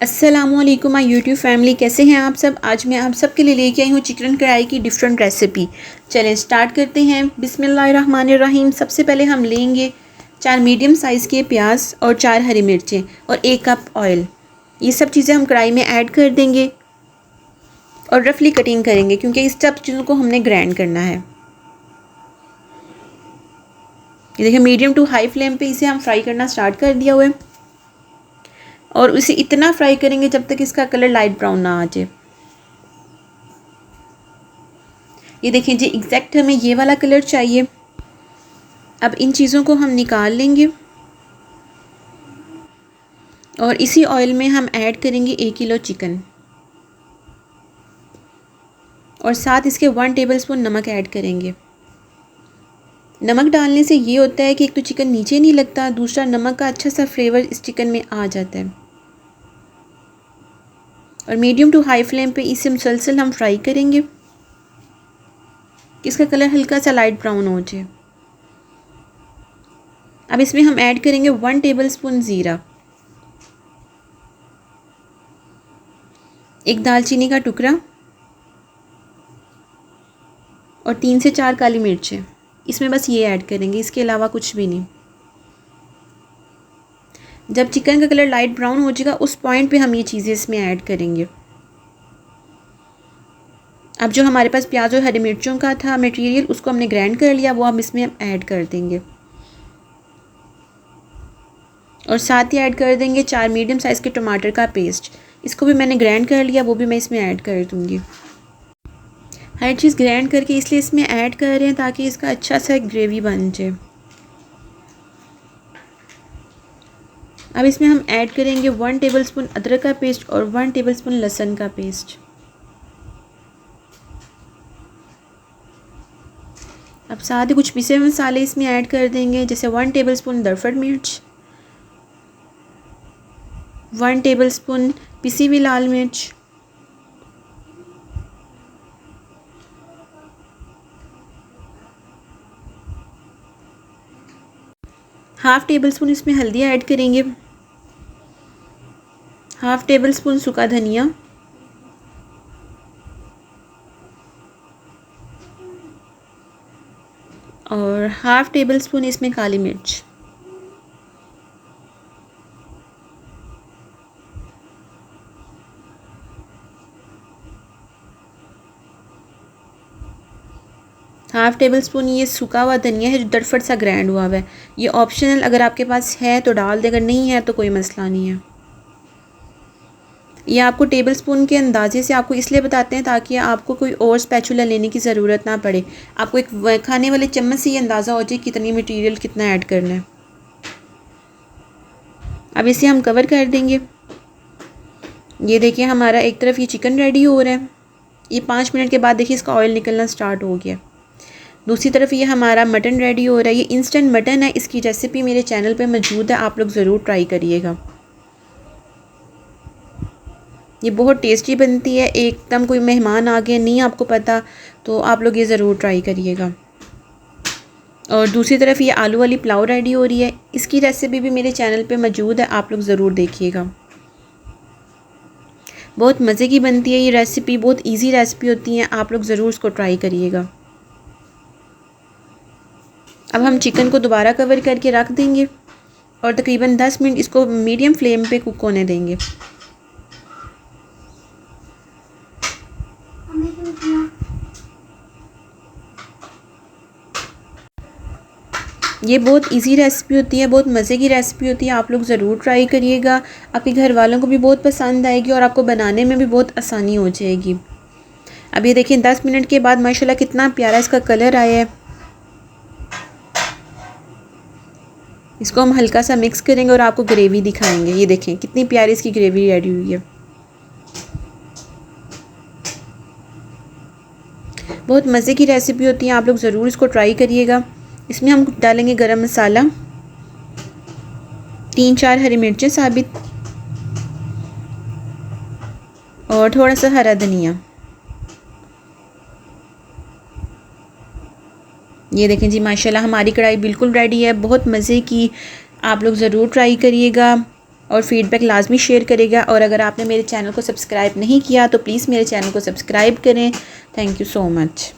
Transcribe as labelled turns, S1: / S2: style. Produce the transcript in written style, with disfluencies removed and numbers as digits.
S1: अस्सलामुअलैकुम my YouTube family, कैसे हैं आप सब। आज मैं आप सब के लिए लेके आई हूँ चिकन कढ़ाई की डिफरेंट रेसिपी। चलें स्टार्ट करते हैं। बिस्मिल्लाहिर्रहमानिर्रहीम। सबसे पहले हम लेंगे 4 मीडियम साइज़ के प्याज और 4 हरी मिर्चें और 1 कप ऑयल। ये सब चीज़ें हम कढ़ाई में ऐड कर देंगे और रफली कटिंग करेंगे क्योंकि इस सब चीज़ों को हमने ग्राइंड करना है। ये देखिए मीडियम टू हाई फ्लेम पे इसे हम फ्राई करना स्टार्ट कर दिया हुआ है और उसे इतना फ्राई करेंगे जब तक इसका कलर लाइट ब्राउन ना आ जाए। ये देखें जी, एग्जैक्ट हमें ये वाला कलर चाहिए। अब इन चीज़ों को हम निकाल लेंगे और इसी ऑयल में हम ऐड करेंगे 1 किलो चिकन और साथ इसके 1 टेबलस्पून नमक ऐड करेंगे। नमक डालने से ये होता है कि एक तो चिकन नीचे नहीं लगता, दूसरा नमक का अच्छा सा फ्लेवर इस चिकन में आ जाता है। और मीडियम टू हाई फ्लेम पे इसे मुसलसल हम फ्राई करेंगे, इसका कलर हल्का सा लाइट ब्राउन हो जाए। अब इसमें हम ऐड करेंगे 1 टेबलस्पून ज़ीरा, 1 दालचीनी का टुकड़ा और 3 से 4 काली मिर्चें। इसमें बस ये ऐड करेंगे, इसके अलावा कुछ भी नहीं। जब चिकन का कलर लाइट ब्राउन हो जाएगा उस पॉइंट पे हम ये चीज़ें इसमें ऐड करेंगे। अब जो हमारे पास प्याज और हरी मिर्चों का था मटेरियल, उसको हमने ग्राइंड कर लिया, वो हम इसमें ऐड कर देंगे और साथ ही ऐड कर देंगे 4 मीडियम साइज़ के टमाटर का पेस्ट। इसको भी मैंने ग्राइंड कर लिया, वो भी मैं इसमें ऐड कर दूँगी। हर चीज़ ग्राइंड करके इसलिए इसमें ऐड कर रहे हैं ताकि इसका अच्छा सा ग्रेवी बन जाए। अब इसमें हम ऐड करेंगे 1 टेबलस्पून अदरक का पेस्ट और 1 टेबलस्पून लहसुन का पेस्ट। अब साथ ही कुछ पिसे हुए मसाले इसमें ऐड कर देंगे, जैसे 1 टेबलस्पून दरफड़ मिर्च, 1 टेबलस्पून पिसी हुई लाल मिर्च, हाफ़ टेबल स्पून इसमें हल्दी ऐड करेंगे, हाफ़ टेबल स्पून सूखा धनिया और हाफ़ टेबल स्पून इसमें काली मिर्च। हाफ़ टेबल स्पून ये सूखा हुआ धनिया है जो दरफट सा ग्राइंड हुआ है। ये ऑप्शनल, अगर आपके पास है तो डाल दे, अगर नहीं है तो कोई मसला नहीं है। ये आपको टेबल स्पून के अंदाजे से आपको इसलिए बताते हैं ताकि आपको कोई और स्पैचुला लेने की ज़रूरत ना पड़े। आपको एक खाने वाले चम्मच से ये अंदाज़ा हो जाए कितनी मटेरियल कितना ऐड करना है। अब इसे हम कवर कर देंगे। ये देखिए हमारा एक तरफ ये चिकन रेडी हो रहा है। ये 5 मिनट के बाद देखिए इसका ऑयल निकलना स्टार्ट हो गया। दूसरी तरफ ये हमारा मटन रेडी हो रहा है। ये इंस्टेंट मटन है, इसकी रेसिपी मेरे चैनल पे मौजूद है, आप लोग ज़रूर ट्राई करिएगा। ये बहुत टेस्टी बनती है। एकदम कोई मेहमान आ गए नहीं आपको पता तो आप लोग ये ज़रूर ट्राई करिएगा। और दूसरी तरफ ये आलू वाली पुलाव रेडी हो रही है, इसकी रेसिपी भी मेरे चैनल पे मौजूद है, आप लोग ज़रूर देखिएगा। बहुत मज़े की बनती है ये रेसिपी, बहुत इजी रेसिपी होती है, आप लोग ज़रूर इसको ट्राई करिएगा। अब हम चिकन को दोबारा कवर करके रख देंगे और तकरीबन 10 मिनट इसको मीडियम फ्लेम पे कुक होने देंगे। ये बहुत इजी रेसिपी होती है, बहुत मज़े की रेसिपी होती है, आप लोग ज़रूर ट्राई करिएगा। आपके घर वालों को भी बहुत पसंद आएगी और आपको बनाने में भी बहुत आसानी हो जाएगी। अब ये देखिए 10 मिनट के बाद माशाल्लाह कितना प्यारा इसका कलर आया है। इसको हम हल्का सा मिक्स करेंगे और आपको ग्रेवी दिखाएंगे। ये देखें कितनी प्यारी इसकी ग्रेवी रेडी हुई है। बहुत मज़े की रेसिपी होती है, आप लोग ज़रूर इसको ट्राई करिएगा। इसमें हम डालेंगे गरम मसाला, 3-4 हरी मिर्चें साबित और थोड़ा सा हरा धनिया। ये देखें जी माशाल्लाह हमारी कढ़ाई बिल्कुल रेडी है, बहुत मज़े की, आप लोग ज़रूर ट्राई करिएगा। और फ़ीडबैक लाजमी शेयर करेगा। और अगर आपने मेरे चैनल को सब्सक्राइब नहीं किया तो प्लीज़ मेरे चैनल को सब्सक्राइब करें। Thank you so much.